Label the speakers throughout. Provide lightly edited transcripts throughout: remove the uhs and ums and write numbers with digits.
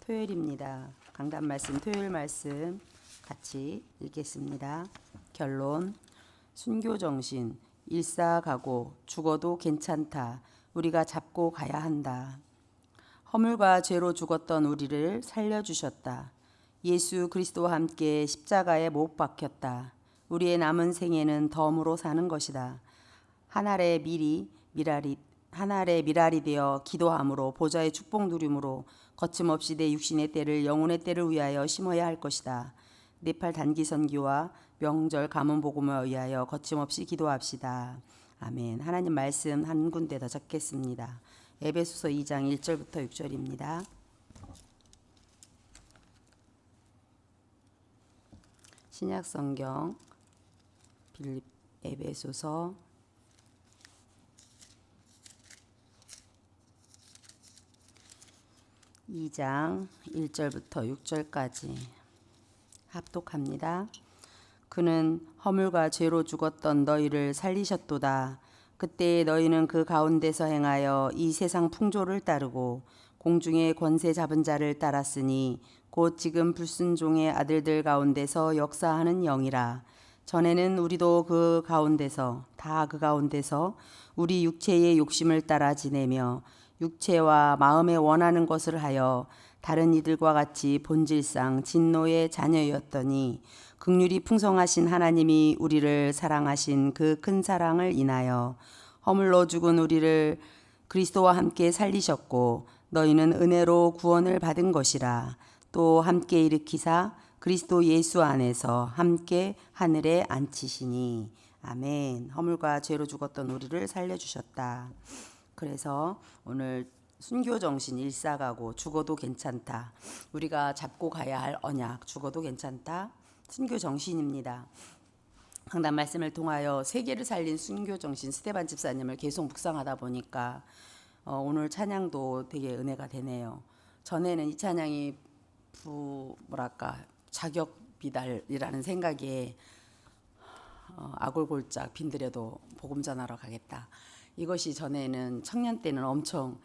Speaker 1: 토요일입니다. 강단 말씀, 토요일 말씀 같이 읽겠습니다. 결론, 순교 정신, 일사가고 죽어도 괜찮다. 우리가 잡고 가야 한다. 허물과 죄로 죽었던 우리를 살려주셨다. 예수 그리스도와 함께 십자가에 못 박혔다. 우리의 남은 생애는 덤으로 사는 것이다. 하늘의 미랄이 되어 기도함으로 보좌의 축복 누림으로 거침없이 내 육신의 때를 영혼의 때를 위하여 심어야 할 것이다. 네팔 단기 선교와 명절 가문 복음을 위하여 거침없이 기도합시다. 아멘. 하나님 말씀 한 군데 더 적겠습니다. 에베소서 2장 1절부터 6절입니다. 신약 성경 에베소서 2장 1절부터 6절까지 합독합니다. 그는 허물과 죄로 죽었던 너희를 살리셨도다. 그때 너희는 그 가운데서 행하여 이 세상 풍조를 따르고 공중의 권세 잡은 자를 따랐으니 곧 지금 불순종의 아들들 가운데서 역사하는 영이라. 전에는 우리도 그 가운데서 우리 육체의 욕심을 따라 지내며 육체와 마음에 원하는 것을 하여 다른 이들과 같이 본질상 진노의 자녀였더니 긍휼이 풍성하신 하나님이 우리를 사랑하신 그 큰 사랑을 인하여 허물로 죽은 우리를 그리스도와 함께 살리셨고 너희는 은혜로 구원을 받은 것이라. 또 함께 일으키사 그리스도 예수 안에서 함께 하늘에 앉히시니. 아멘. 허물과 죄로 죽었던 우리를 살려주셨다. 그래서 오늘 순교 정신 일사가고 죽어도 괜찮다. 우리가 잡고 가야 할 언약, 죽어도 괜찮다. 순교 정신입니다. 강단 말씀을 통하여 세계를 살린 순교 정신 스테반 집사님을 계속 묵상하다 보니까 오늘 찬양도 되게 은혜가 되네요. 전에는 이 찬양이 자격 비달이라는 생각에 아골골짝 빈들여도 복음 전하러 가겠다. 이것이 전에는 청년 때는 엄청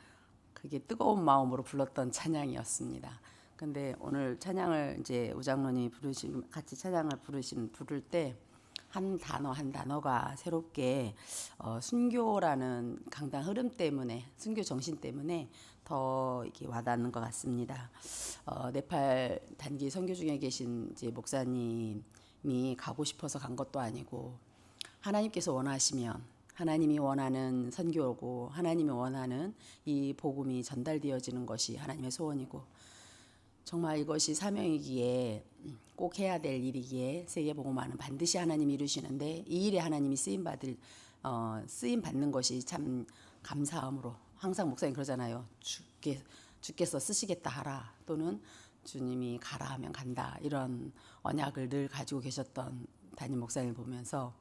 Speaker 1: 그게 뜨거운 마음으로 불렀던 찬양이었습니다. 근데 오늘 찬양을 이제 우장로님이 같이 찬양을 부를 때 한 단어가 새롭게 순교라는 강단 흐름 때문에, 순교 정신 때문에 더 이게 와닿는 것 같습니다. 네팔 단기 선교 중에 계신 이제 목사님이 가고 싶어서 간 것도 아니고 하나님께서 원하시면 하나님이 원하는 선교고 하나님이 원하는 이 복음이 전달되어지는 것이 하나님의 소원이고 정말 이것이 사명이기에 꼭 해야 될 일이기에 세계복음화는 반드시 하나님이 이루시는데 이 일에 하나님이 쓰임 받는 것이 참 감사함으로 항상 목사님 그러잖아요. 주께서 쓰시겠다 하라 또는 주님이 가라 하면 간다 이런 언약을 늘 가지고 계셨던 담임 목사님을 보면서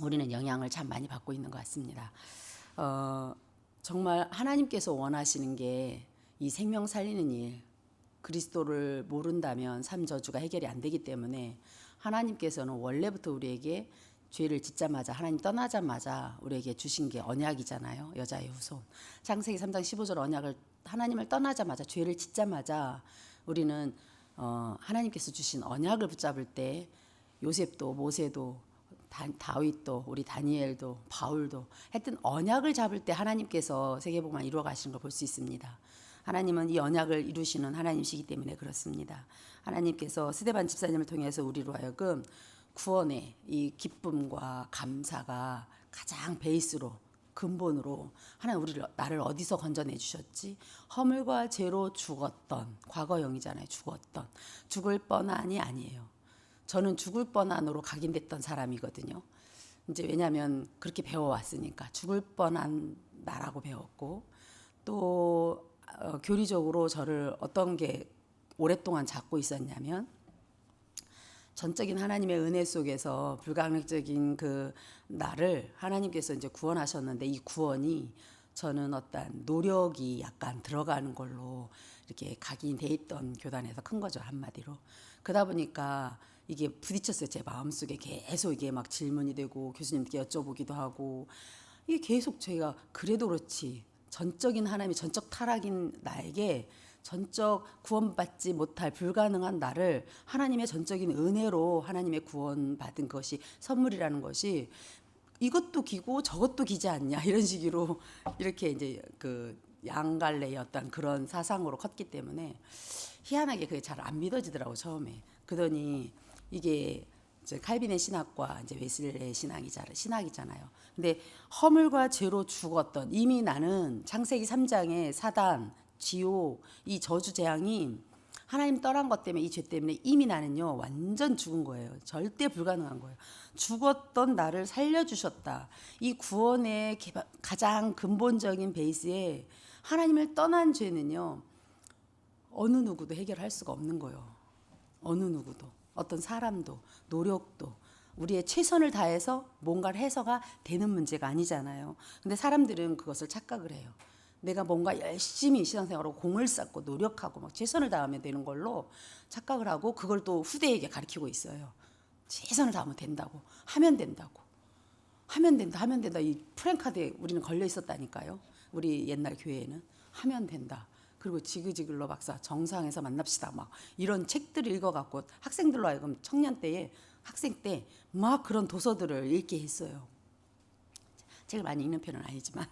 Speaker 1: 우리는 영향을 참 많이 받고 있는 것 같습니다. 정말 하나님께서 원하시는 게 이 생명 살리는 일, 그리스도를 모른다면 삶 저주가 해결이 안 되기 때문에 하나님께서는 원래부터 우리에게 죄를 짓자마자 하나님 떠나자마자 우리에게 주신 게 언약이잖아요. 여자의 후손. 창세기 3장 15절 언약을 하나님을 떠나자마자 죄를 짓자마자 우리는 하나님께서 주신 언약을 붙잡을 때 요셉도 모세도 다윗도 우리 다니엘도 바울도 하여튼 언약을 잡을 때 하나님께서 세계복음을 이루어 가시는 걸 볼 수 있습니다. 하나님은 이 언약을 이루시는 하나님이시기 때문에 그렇습니다. 하나님께서 스데반 집사님을 통해서 우리로 하여금 구원의 이 기쁨과 감사가 가장 베이스로 근본으로 하나님 나를 어디서 건져내 주셨지? 허물과 죄로 죽었던 과거형이잖아요. 죽을 뻔한이 아니에요. 저는 죽을 뻔한으로 각인됐던 사람이거든요. 이제 왜냐하면 그렇게 배워왔으니까 죽을 뻔한 나라고 배웠고 또 교리적으로 저를 어떤 게 오랫동안 잡고 있었냐면 전적인 하나님의 은혜 속에서 불가항력적인 그 나를 하나님께서 이제 구원하셨는데 이 구원이 저는 어떤 노력이 약간 들어가는 걸로 이렇게 각인돼 있던 교단에서 큰 거죠. 한마디로. 그러다 보니까 이게 부딪혔어요. 제 마음속에 계속 이게 막 질문이 되고 교수님께 여쭤보기도 하고 이게 계속 제가 그래도 그렇지 전적인 하나님의 전적 타락인 나에게 전적 구원받지 못할 불가능한 나를 하나님의 전적인 은혜로 하나님의 구원받은 것이 선물이라는 것이 이것도 기고 저것도 기지 않냐 이런 식으로 이렇게 이제 그 양갈래의 어떤 그런 사상으로 컸기 때문에 희한하게 그게 잘 안 믿어지더라고 처음에. 그러더니 이게 이제 칼빈의 신학과 이제 웨슬레의 신학이잖아요. 근데 허물과 죄로 죽었던 이미 나는 창세기 3장의 사단, 지옥, 이 저주 재앙이 하나님 떠난 것 때문에 이 죄 때문에 이미 나는요 완전 죽은 거예요. 절대 불가능한 거예요. 죽었던 나를 살려주셨다. 이 구원의 가장 근본적인 베이스에 하나님을 떠난 죄는요 어느 누구도 해결할 수가 없는 거예요. 어느 누구도, 어떤 사람도, 노력도 우리의 최선을 다해서 뭔가를 해서가 되는 문제가 아니잖아요. 근데 사람들은 그것을 착각을 해요. 내가 뭔가 열심히 신앙생활하고 공을 쌓고 노력하고 막 최선을 다하면 되는 걸로 착각을 하고 그걸 또 후대에게 가르치고 있어요. 최선을 다하면 된다고, 하면 된다고, 하면 된다, 하면 된다. 이 프랭카드에 우리는 걸려 있었다니까요. 우리 옛날 교회에는 하면 된다. 그리고 지그지글로 박사 정상에서 만납시다 막 이런 책들을 읽어갖고 학생들로 하여금 청년 때에 학생 때 막 그런 도서들을 읽게 했어요. 책을 많이 읽는 편은 아니지만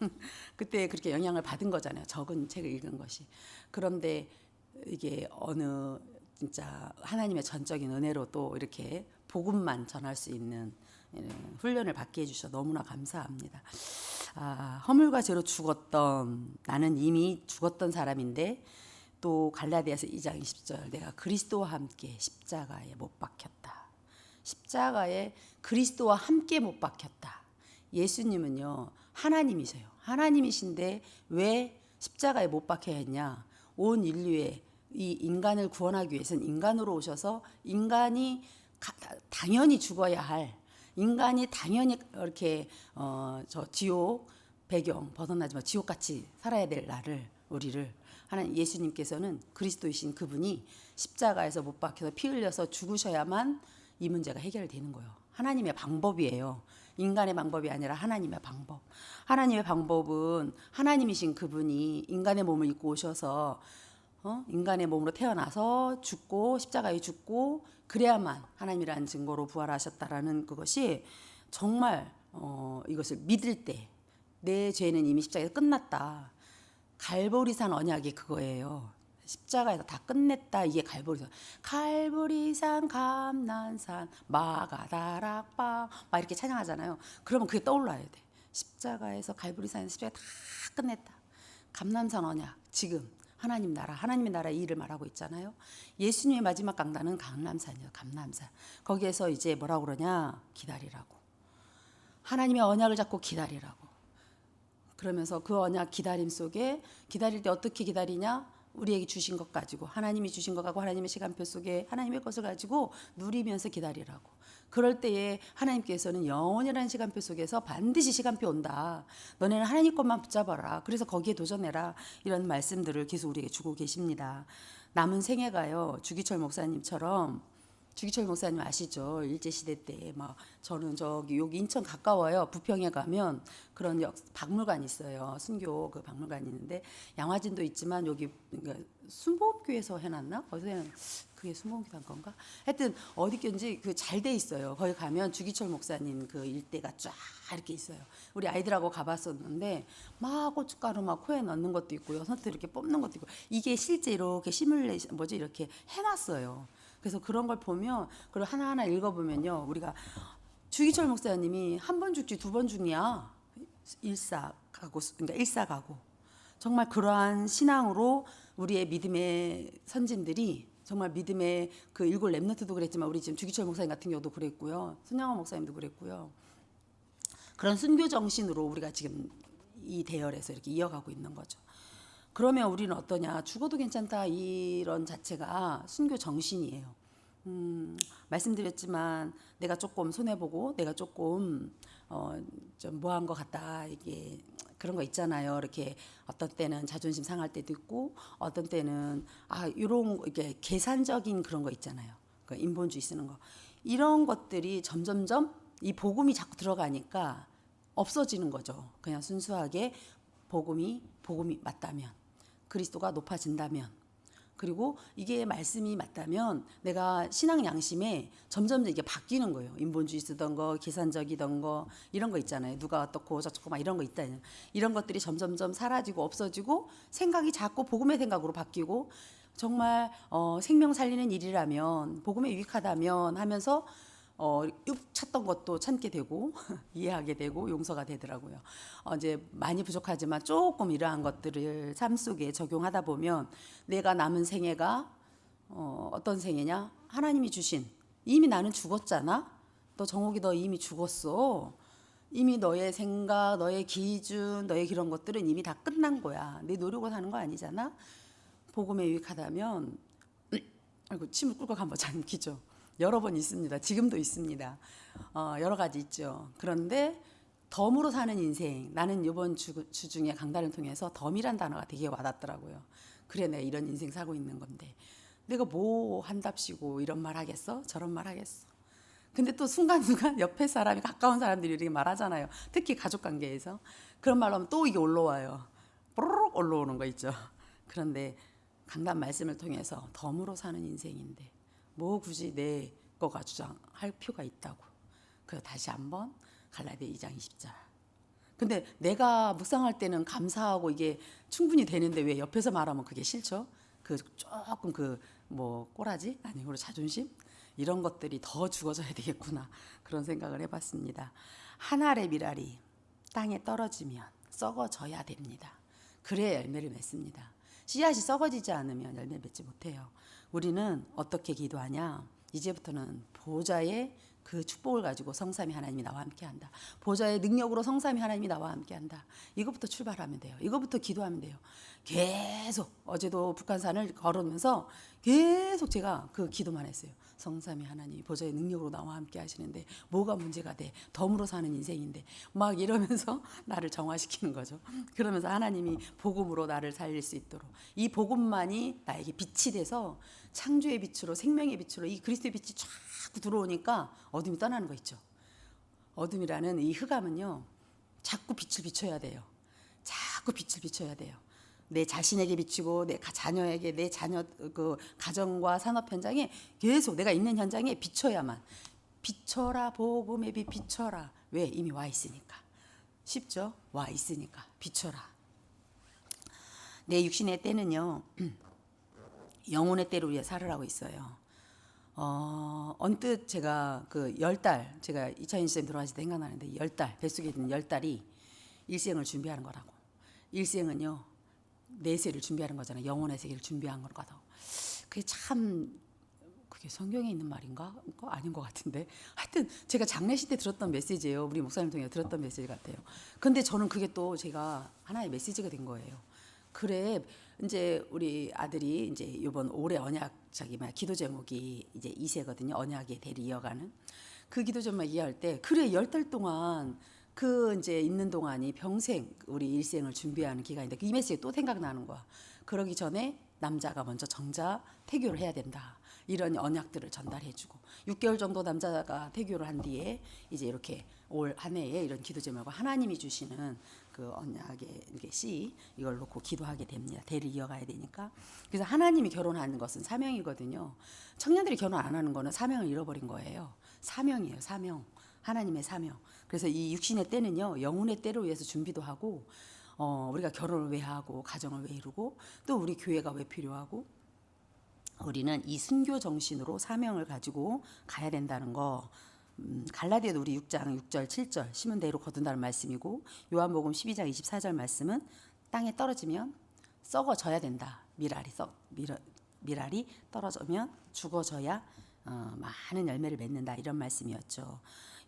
Speaker 1: 그때 그렇게 영향을 받은 거잖아요. 적은 책을 읽은 것이. 그런데 이게 어느 진짜 하나님의 전적인 은혜로 또 이렇게 복음만 전할 수 있는 훈련을 받게 해주셔서 너무나 감사합니다. 허물과 죄로 죽었던 나는 이미 죽었던 사람인데 또 갈라디아서 2장 20절 내가 그리스도와 함께 십자가에 못 박혔다. 십자가에 그리스도와 함께 못 박혔다. 예수님은요 하나님이세요. 하나님이신데 왜 십자가에 못 박혀야 했냐. 온 인류의 이 인간을 구원하기 위해서는 인간으로 오셔서 인간이 당연히 죽어야 할 인간이 당연히 이렇게 저 지옥 배경 벗어나지만 지옥같이 살아야 될 나를 우리를 하나님 예수님께서는 그리스도이신 그분이 십자가에서 못 박혀서 피 흘려서 죽으셔야만 이 문제가 해결되는 거예요. 하나님의 방법이에요. 인간의 방법이 아니라 하나님의 방법. 하나님의 방법은 하나님이신 그분이 인간의 몸을 입고 오셔서 인간의 몸으로 태어나서 죽고 십자가에 죽고 그래야만 하나님이라는 증거로 부활하셨다라는 그것이 정말 이것을 믿을 때 내 죄는 이미 십자가에서 끝났다. 갈보리산 언약이 그거예요. 십자가에서 다 끝냈다. 이게 갈보리산. 갈보리산 감난산 마가다락방 막 이렇게 찬양하잖아요. 그러면 그게 떠올라야 돼. 십자가에서 갈보리산에서 십자가 다 끝냈다. 감난산 언약 지금 하나님 나라, 하나님의 나라의 일을 말하고 있잖아요. 예수님의 마지막 강단은 감람산이에요. 감람산. 거기에서 이제 뭐라고 그러냐? 기다리라고. 하나님의 언약을 잡고 기다리라고. 그러면서 그 언약 기다림 속에 기다릴 때 어떻게 기다리냐? 우리에게 주신 것 가지고 하나님이 주신 것 가지고 하나님의 시간표 속에 하나님의 것을 가지고 누리면서 기다리라고. 그럴 때에 하나님께서는 영원이라는 시간표 속에서 반드시 시간표 온다. 너네는 하나님 것만 붙잡아라. 그래서 거기에 도전해라. 이런 말씀들을 계속 우리에게 주고 계십니다. 남은 생애가요. 주기철 목사님처럼 주기철 목사님 아시죠? 일제시대 때 막 저는 저기 여기 인천 가까워요. 부평에 가면 그런 박물관이 있어요. 순교 그 박물관이 있는데 양화진도 있지만 여기 그러니까 순복음교에서 해놨나? 어디서 해놨나? 그게 순복음교단 건가? 하여튼 어디든지 그 잘 돼 있어요. 거기 가면 주기철 목사님 그 일대가 쫙 이렇게 있어요. 우리 아이들하고 가봤었는데 막 고춧가루 막 코에 넣는 것도 있고요. 손톱 이렇게 뽑는 것도 있고 이게 실제 이렇게 시뮬레이션 뭐지 이렇게 해놨어요. 그래서 그런 걸 보면 그걸 하나하나 읽어보면요. 우리가 주기철 목사님이 한 번 죽지 두 번 죽냐. 일사가고 그러니까 일사가고 정말 그러한 신앙으로 우리의 믿음의 선진들이 정말 믿음의 그 일곱 렘넌트도 그랬지만 우리 지금 주기철 목사님 같은 경우도 그랬고요. 손양원 목사님도 그랬고요. 그런 순교 정신으로 우리가 지금 이 대열에서 이렇게 이어가고 있는 거죠. 그러면 우리는 어떠냐? 죽어도 괜찮다 이런 자체가 순교 정신이에요. 말씀드렸지만 내가 조금 손해보고 내가 조금 좀 뭐한 것 같다 이게 그런 거 있잖아요. 이렇게 어떤 때는 자존심 상할 때도 있고 어떤 때는 이런 이게 계산적인 그런 거 있잖아요. 그 인본주의 쓰는 거 이런 것들이 점점점 이 복음이 자꾸 들어가니까 없어지는 거죠. 그냥 순수하게 복음이 맞다면 그리스도가 높아진다면 그리고 이게 말씀이 맞다면 내가 신앙 양심에 점점 이게 바뀌는 거예요. 인본주의 쓰던 거, 계산적이던 거 이런 거 있잖아요. 누가 어떻고 저쩌고 막 이런 거 있다. 이런 것들이 점점점 사라지고 없어지고 생각이 자꾸 복음의 생각으로 바뀌고 정말 생명 살리는 일이라면 복음에 유익하다면 하면서 찾던 것도 참게 되고 이해하게 되고 용서가 되더라고요. 이제 많이 부족하지만 조금 이러한 것들을 삶 속에 적용하다 보면 내가 남은 생애가 어떤 생애냐? 하나님이 주신 이미 나는 죽었잖아. 너 정옥이 너 이미 죽었어. 이미 너의 생각, 너의 기준, 너의 그런 것들은 이미 다 끝난 거야. 내 노력으로 사는 거 아니잖아. 복음에 유익하다면 아이고 침을 꿀꺽 한번 잠기죠. 여러 번 있습니다. 지금도 있습니다. 여러 가지 있죠. 그런데 덤으로 사는 인생. 나는 이번 주 중에 강단을 통해서 덤이란 단어가 되게 와닿더라고요. 그래 내가 이런 인생 살고 있는 건데 내가 뭐 한답시고 이런 말 하겠어? 저런 말 하겠어? 근데 또 순간순간 옆에 사람이 가까운 사람들이 이렇게 말하잖아요. 특히 가족관계에서. 그런 말로 하면 또 이게 올라와요. 뽀로록 올라오는 거 있죠. 그런데 강단 말씀을 통해서 덤으로 사는 인생인데 뭐 굳이 내 거가 주장할 필요가 있다고. 그래서 다시 한번 갈라디아 2장 20절. 근데 내가 묵상할 때는 감사하고 이게 충분히 되는데 왜 옆에서 말하면 그게 싫죠? 그 조금 그 뭐 꼬라지 아니고 자존심 이런 것들이 더 죽어져야 되겠구나 그런 생각을 해봤습니다. 한 알의 밀알이 땅에 떨어지면 썩어져야 됩니다. 그래야 열매를 맺습니다. 씨앗이 썩어지지 않으면 열매 맺지 못해요. 우리는 어떻게 기도하냐? 이제부터는 보좌의 그 축복을 가지고 성삼위 하나님이 나와 함께한다. 보좌의 능력으로 성삼위 하나님이 나와 함께한다. 이것부터 출발하면 돼요. 이것부터 기도하면 돼요. 계속 어제도 북한산을 걸으면서 계속 제가 그 기도만 했어요. 성삼위 하나님 보좌의 능력으로 나와 함께 하시는데 뭐가 문제가 돼? 덤으로 사는 인생인데 막 이러면서 나를 정화시키는 거죠. 그러면서 하나님이 복음으로 나를 살릴 수 있도록 이 복음만이 나에게 빛이 돼서 창조의 빛으로 생명의 빛으로 이 그리스도의 빛이 자꾸 들어오니까 어둠이 떠나는 거 있죠. 어둠이라는 이 흑암은요. 자꾸 빛을 비춰야 돼요. 자꾸 빛을 비춰야 돼요. 내 자신에게 비추고 내 자녀에게 내 자녀 그 가정과 산업 현장에 계속 내가 있는 현장에 비춰야만 비춰라 복음의 빛 비춰라. 왜? 이미 와 있으니까. 쉽죠? 와 있으니까 비춰라. 내 육신의 때는요. 영혼의 때를 위해 살으라고 있어요. 언뜻 제가 그 10달 제가 2020년 들어가실 때 생각나는데 10달 뱃속에 있는 10달이 일생을 준비하는 거라고. 일생은요. 내세를 준비하는 거잖아요. 영혼의 세계를 준비한 거라고. 그게 참 그게 성경에 있는 말인가? 그거 아닌 것 같은데. 하여튼 제가 장례식 때 들었던 메시지예요. 우리 목사님 통해 들었던 메시지 같아요. 근데 저는 그게 또 제가 하나의 메시지가 된 거예요. 그래 이제 우리 아들이 이제 이번 올해 언약 기도 제목이 이제 2세거든요. 언약의 대를 이어가는 그 기도 제목 이해할 때 그래 10달 동안 그 이제 있는 동안이 평생 우리 일생을 준비하는 기간인데 이 메시지 또 생각나는 거야. 그러기 전에 남자가 먼저 정자 태교를 해야 된다. 이런 언약들을 전달해주고 6개월 정도 남자가 태교를 한 뒤에 이제 이렇게 올 한 해에 이런 기도 제목을 하나님이 주시는 그 언약의 이게 씨 이걸 놓고 기도하게 됩니다. 대를 이어가야 되니까. 그래서 하나님이 결혼하는 것은 사명이거든요. 청년들이 결혼 안 하는 거는 사명을 잃어버린 거예요. 사명이에요. 사명. 하나님의 사명. 그래서 이 육신의 때는요. 영혼의 때를 위해서 준비도 하고 우리가 결혼을 왜 하고 가정을 왜 이루고 또 우리 교회가 왜 필요하고 우리는 이 순교 정신으로 사명을 가지고 가야 된다는 거. 갈라디아도 우리 6장 6절 7절 심은 대로 거둔다는 말씀이고 요한복음 12장 24절 말씀은 땅에 떨어지면 썩어져야 된다. 밀알이 떨어지면 죽어져야 많은 열매를 맺는다. 이런 말씀이었죠.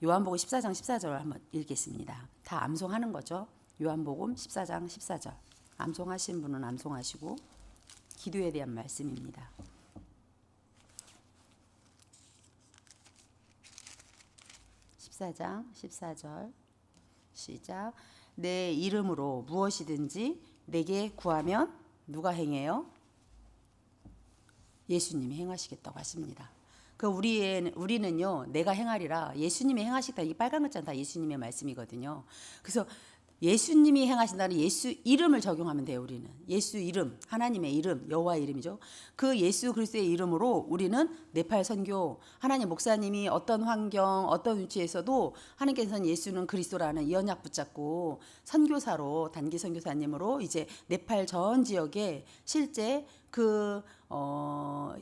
Speaker 1: 요한복음 14장 14절 한번 읽겠습니다. 다 암송하는 거죠. 요한복음 14장 14절 암송하신 분은 암송하시고 기도에 대한 말씀입니다. 14장 14절 시작. 내 이름으로 무엇이든지 내게 구하면 누가 행해요? 예수님이 행하시겠다고 하십니다. 그 우리는요 내가 행하리라 예수님이 행하시겠다. 이 빨간 글자는 다 예수님의 말씀이거든요. 그래서 예수님이 행하신다는 예수 이름을 적용하면 돼요. 우리는 예수 이름, 하나님의 이름, 여호와의 이름이죠. 그 예수 그리스도의 이름으로 우리는 네팔 선교, 하나님 목사님이 어떤 환경, 어떤 위치에서도 하나님께서는 예수는 그리스도라는 이 언약 붙잡고 선교사로, 단기 선교사님으로 이제 네팔 전 지역에 실제 그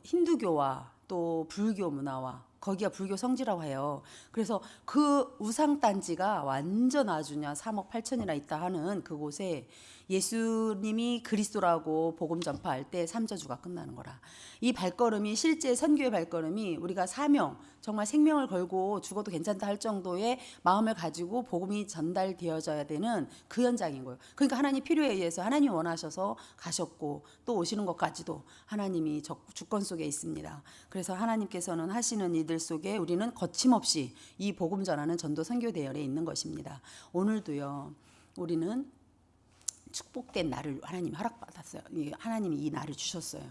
Speaker 1: 힌두교와 또 불교 문화와 거기가 불교 성지라고 해요. 그래서 그 우상 단지가 완전 아주 그냥 3억 8천이나 있다 하는 그곳에 예수님이 그리스도라고 복음 전파할 때 삼저주가 끝나는 거라. 이 발걸음이 실제 선교의 발걸음이 우리가 사명, 정말 생명을 걸고 죽어도 괜찮다 할 정도의 마음을 가지고 복음이 전달되어져야 되는 그 현장인 거예요. 그러니까 하나님 필요에 의해서 하나님이 원하셔서 가셨고 또 오시는 것까지도 하나님이 주권 속에 있습니다. 그래서 하나님께서는 하시는 이들 속에 우리는 거침없이 이 복음 전하는 전도 선교 대열에 있는 것입니다. 오늘도요. 우리는 축복된 날을 하나님이 허락받았어요. 하나님이 이 날을 주셨어요.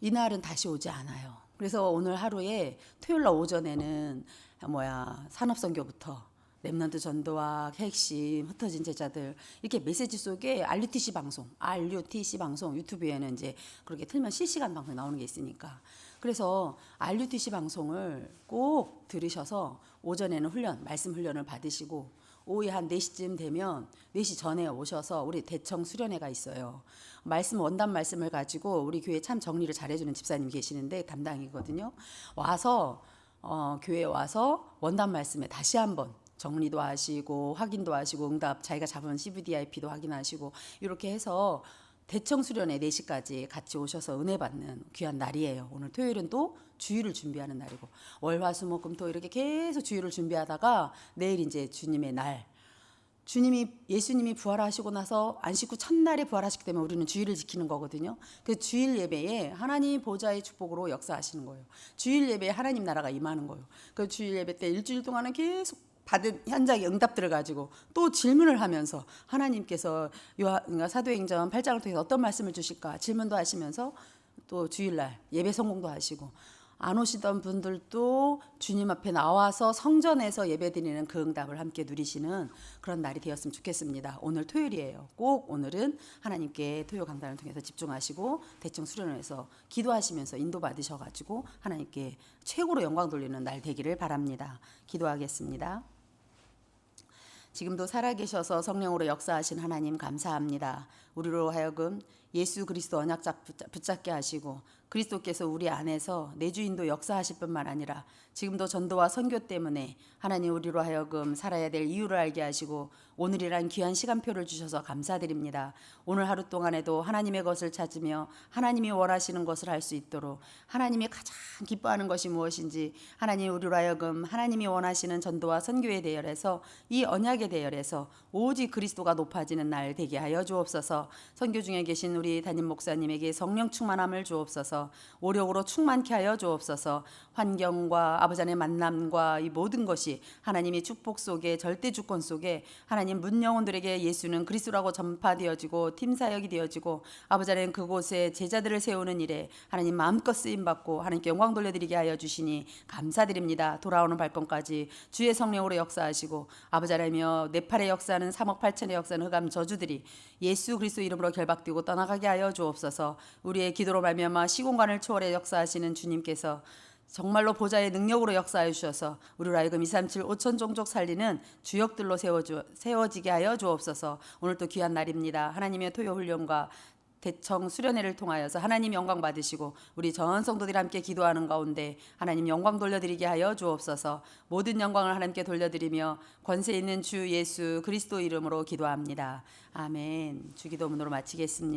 Speaker 1: 이 날은 다시 오지 않아요. 그래서 오늘 하루에 토요일 날 오전에는 산업선교부터 렘넌트 전도와 핵심 흩어진 제자들 이렇게 메시지 속에 RUTC 방송 유튜브에는 이제 그렇게 틀면 실시간 방송 나오는 게 있으니까 그래서 RUTC 방송을 꼭 들으셔서 오전에는 말씀 훈련을 받으시고 오후에 한 4시쯤 되면 4시 전에 오셔서 우리 대청 수련회가 있어요. 원단 말씀을 가지고 우리 교회 참 정리를 잘해주는 집사님이 계시는데 담당이거든요. 와서 교회에 와서 원단 말씀에 다시 한번 정리도 하시고 확인도 하시고 응답 자기가 잡은 CVDIP도 확인하시고 이렇게 해서 대청 수련회 4시까지 같이 오셔서 은혜 받는 귀한 날이에요. 오늘 토요일은 또 주일을 준비하는 날이고 월화수목금토 이렇게 계속 주일을 준비하다가 내일 이제 주님의 날 예수님이 부활하시고 나서 안식 후 첫날에 부활하시기 때문에 우리는 주일을 지키는 거거든요. 그 주일 예배에 하나님 보좌의 축복으로 역사하시는 거예요. 주일 예배에 하나님 나라가 임하는 거예요. 그 주일 예배 때 일주일 동안은 계속 받은 현장의 응답들을 가지고 또 질문을 하면서 하나님께서 사도행전 8장을 통해서 어떤 말씀을 주실까 질문도 하시면서 또 주일날 예배 성공도 하시고 안 오시던 분들도 주님 앞에 나와서 성전에서 예배드리는 그 응답을 함께 누리시는 그런 날이 되었으면 좋겠습니다. 오늘 토요일이에요. 꼭 오늘은 하나님께 토요 강단을 통해서 집중하시고 대청 수련회에서 기도하시면서 인도받으셔가지고 하나님께 최고로 영광 돌리는 날 되기를 바랍니다. 기도하겠습니다. 지금도 살아계셔서 성령으로 역사하신 하나님 감사합니다. 우리로 하여금 예수 그리스도 언약 붙잡게 하시고 그리스도께서 우리 안에서 내주인도 역사하실 뿐만 아니라 지금도 전도와 선교 때문에 하나님 우리로 하여금 살아야 될 이유를 알게 하시고 오늘이란 귀한 시간표를 주셔서 감사드립니다. 오늘 하루 동안에도 하나님의 것을 찾으며 하나님이 원하시는 것을 할 수 있도록 하나님이 가장 기뻐하는 것이 무엇인지 하나님 우리로 하여금 하나님이 원하시는 전도와 선교의 대열에서 이 언약의 대열에서 오직 그리스도가 높아지는 날 되게 하여 주옵소서. 선교 중에 계신 우리 담임 목사님에게 성령 충만함을 주옵소서. 오력으로 충만케 하여 주옵소서. 환경과 아버지 안의 만남과 이 모든 것이 하나님의 축복 속에 절대 주권 속에 하나님 문 영혼들에게 예수는 그리스도라고 전파되어지고 팀사역이 되어지고 아버지 안에 그곳에 제자들을 세우는 일에 하나님 마음껏 쓰임받고 하나님께 영광 돌려드리게 하여 주시니 감사드립니다. 돌아오는 발걸음까지 주의 성령으로 역사하시고 아버지 하나며 네팔의 역사는 3억 8천의 역사는 흑암 저주들이 예수 그리스도 이름으로 결박되고 떠나가게 하여 주옵소서. 우리의 기도로 말미암아 시공간을 초월해 역사하시는 주님께서 정말로 보좌의 능력으로 역사해 주셔서 우리로 하여금 237 5천 종족 살리는 주역들로 세워지게 하여 주옵소서. 오늘 또 귀한 날입니다. 하나님의 토요 훈련과 대청 수련회를 통하여서 하나님 영광 받으시고 우리 전 성도들이 함께 기도하는 가운데 하나님 영광 돌려드리게 하여 주옵소서. 모든 영광을 하나님께 돌려드리며 권세 있는 주 예수 그리스도 이름으로 기도합니다. 아멘. 주기도문으로 마치겠습니다.